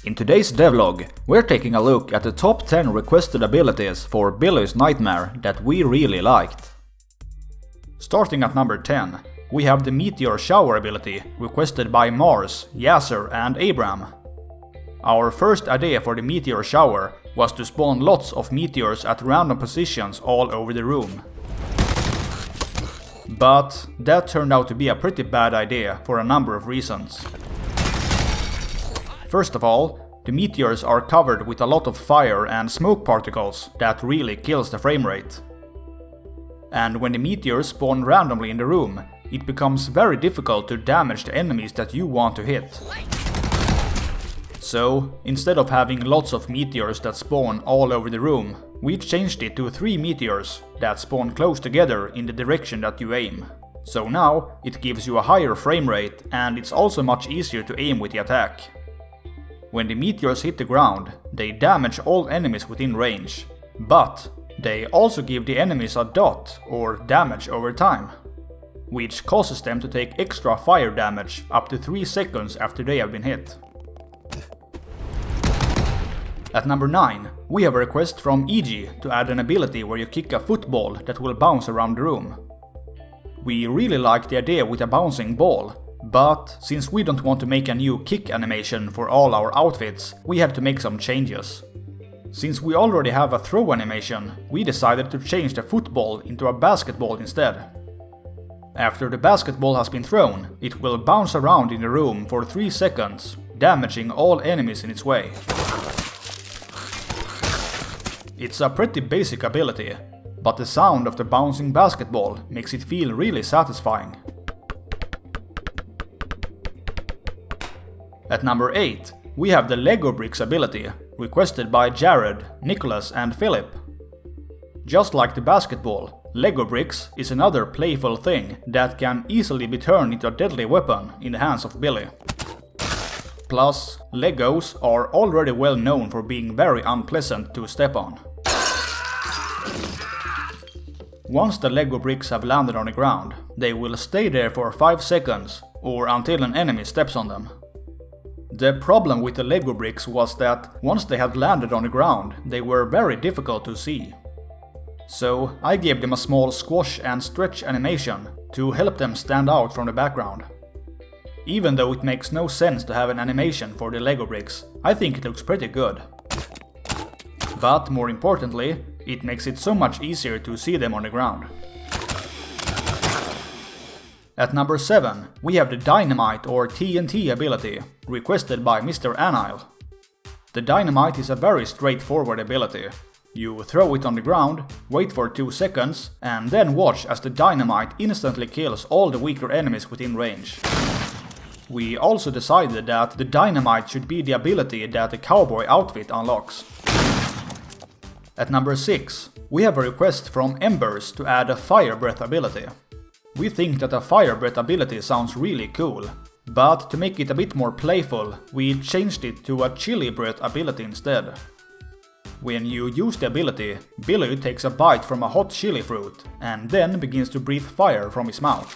In today's devlog, we're taking a look at the top 10 requested abilities for Billy's Nightmare that we really liked. Starting at number 10, we have the Meteor Shower ability, requested by Mars, Yasser and Abram. Our first idea for the Meteor Shower was to spawn lots of meteors at random positions all over the room. But that turned out to be a pretty bad idea for a number of reasons. First of all, the meteors are covered with a lot of fire and smoke particles that really kills the frame rate. And when the meteors spawn randomly in the room, it becomes very difficult to damage the enemies that you want to hit. So, instead of having lots of meteors that spawn all over the room, we changed it to 3 meteors that spawn close together in the direction that you aim. So now, it gives you a higher frame rate and it's also much easier to aim with the attack. When the meteors hit the ground, they damage all enemies within range, but they also give the enemies a dot or damage over time, which causes them to take extra fire damage up to 3 seconds after they have been hit. At number 9, we have a request from EG to add an ability where you kick a football that will bounce around the room. We really like the idea with a bouncing ball, but since we don't want to make a new kick animation for all our outfits, we had to make some changes. Since we already have a throw animation, we decided to change the football into a basketball instead. After the basketball has been thrown, it will bounce around in the room for 3 seconds, damaging all enemies in its way. It's a pretty basic ability, but the sound of the bouncing basketball makes it feel really satisfying. At number 8, we have the Lego Bricks ability, requested by Jared, Nicholas and Philip. Just like the basketball, Lego Bricks is another playful thing that can easily be turned into a deadly weapon in the hands of Billy. Plus, Legos are already well known for being very unpleasant to step on. Once the Lego bricks have landed on the ground, they will stay there for 5 seconds, or until an enemy steps on them. The problem with the Lego bricks was that once they had landed on the ground, they were very difficult to see. So I gave them a small squash and stretch animation to help them stand out from the background. Even though it makes no sense to have an animation for the Lego bricks, I think it looks pretty good. But more importantly, it makes it so much easier to see them on the ground. At number 7, we have the Dynamite or TNT ability, requested by Mr Anile. The Dynamite is a very straightforward ability. You throw it on the ground, wait for 2 seconds, and then watch as the Dynamite instantly kills all the weaker enemies within range. We also decided that the Dynamite should be the ability that the cowboy outfit unlocks. At number 6, we have a request from Embers to add a Fire Breath ability. We think that a Fire Breath ability sounds really cool, but to make it a bit more playful, we changed it to a Chili Breath ability instead. When you use the ability, Billy takes a bite from a hot chili fruit and then begins to breathe fire from his mouth.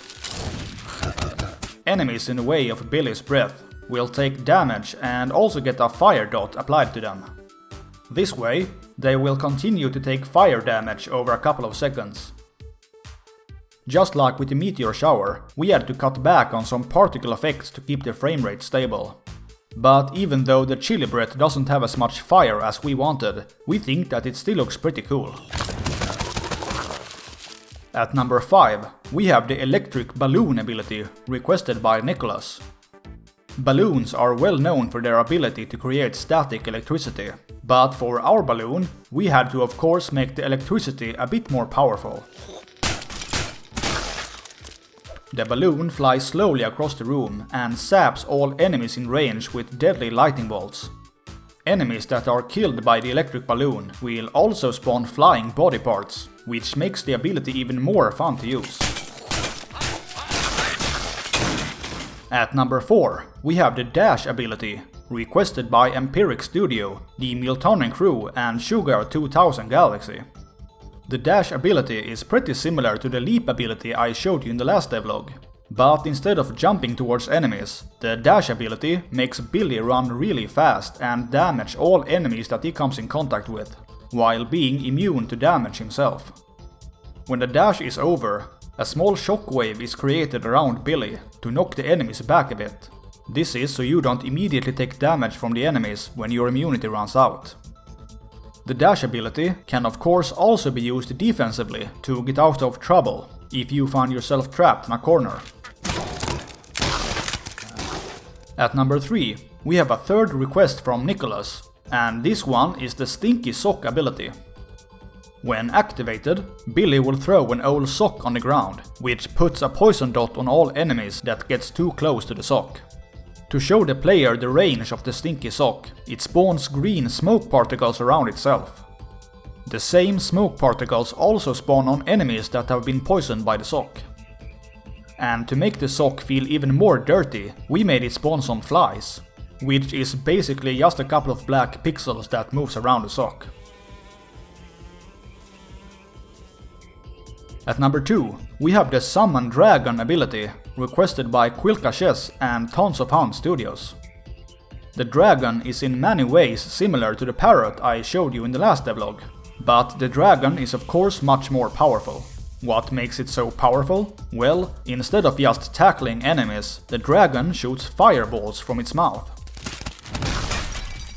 Enemies in the way of Billy's breath will take damage and also get a fire dot applied to them. This way, they will continue to take fire damage over a couple of seconds. Just like with the Meteor Shower, we had to cut back on some particle effects to keep the frame rate stable. But even though the chili breath doesn't have as much fire as we wanted, we think that it still looks pretty cool. At number 5, we have the Electric Balloon ability, requested by Nicholas. Balloons are well known for their ability to create static electricity, but for our balloon, we had to of course make the electricity a bit more powerful. The balloon flies slowly across the room and zaps all enemies in range with deadly lightning bolts. Enemies that are killed by the electric balloon will also spawn flying body parts, which makes the ability even more fun to use. At number 4, we have the Dash ability, requested by Empiric Studio, the Miltonen crew and Sugar 2000 Galaxy. The Dash ability is pretty similar to the Leap ability I showed you in the last devlog. But instead of jumping towards enemies, the dash ability makes Billy run really fast and damage all enemies that he comes in contact with, while being immune to damage himself. When the dash is over, a small shockwave is created around Billy to knock the enemies back a bit. This is so you don't immediately take damage from the enemies when your immunity runs out. The dash ability can of course also be used defensively to get out of trouble if you find yourself trapped in a corner. At number 3, we have a third request from Nicholas, and this one is the Stinky Sock ability. When activated, Billy will throw an old sock on the ground, which puts a poison dot on all enemies that gets too close to the sock. To show the player the range of the Stinky Sock, it spawns green smoke particles around itself. The same smoke particles also spawn on enemies that have been poisoned by the sock. And to make the sock feel even more dirty, we made it spawn some flies, which is basically just a couple of black pixels that moves around the sock. At number 2, we have the Summon Dragon ability, requested by Quilka Chess and Tons of Hound Studios. The dragon is in many ways similar to the parrot I showed you in the last devlog, but the dragon is of course much more powerful. What makes it so powerful? Well, instead of just tackling enemies, the dragon shoots fireballs from its mouth.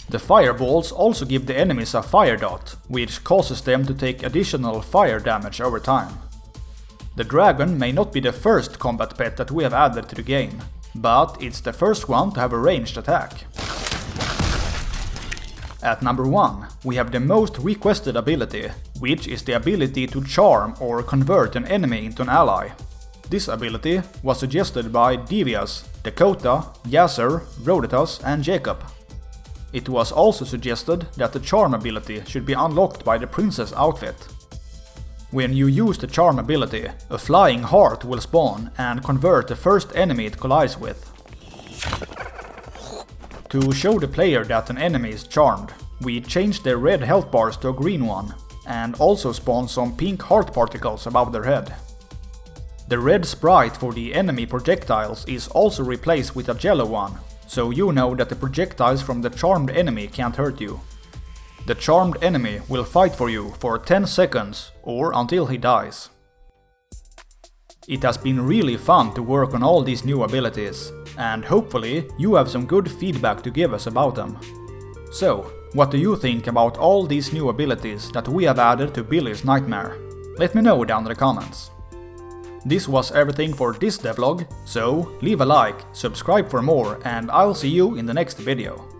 The fireballs also give the enemies a fire dot, which causes them to take additional fire damage over time. The dragon may not be the first combat pet that we have added to the game, but it's the first one to have a ranged attack. At number 1, we have the most requested ability, which is the ability to charm or convert an enemy into an ally. This ability was suggested by Devious, Dakota, Yasser, Roditus and Jacob. It was also suggested that the charm ability should be unlocked by the princess outfit. When you use the charm ability, a flying heart will spawn and convert the first enemy it collides with. To show the player that an enemy is charmed, we change their red health bars to a green one, and also spawn some pink heart particles above their head. The red sprite for the enemy projectiles is also replaced with a yellow one, so you know that the projectiles from the charmed enemy can't hurt you. The charmed enemy will fight for you for 10 seconds or until he dies. It has been really fun to work on all these new abilities, and hopefully you have some good feedback to give us about them. So, what do you think about all these new abilities that we have added to Billy's Nightmare? Let me know down in the comments. This was everything for this devlog, so leave a like, subscribe for more, and I'll see you in the next video.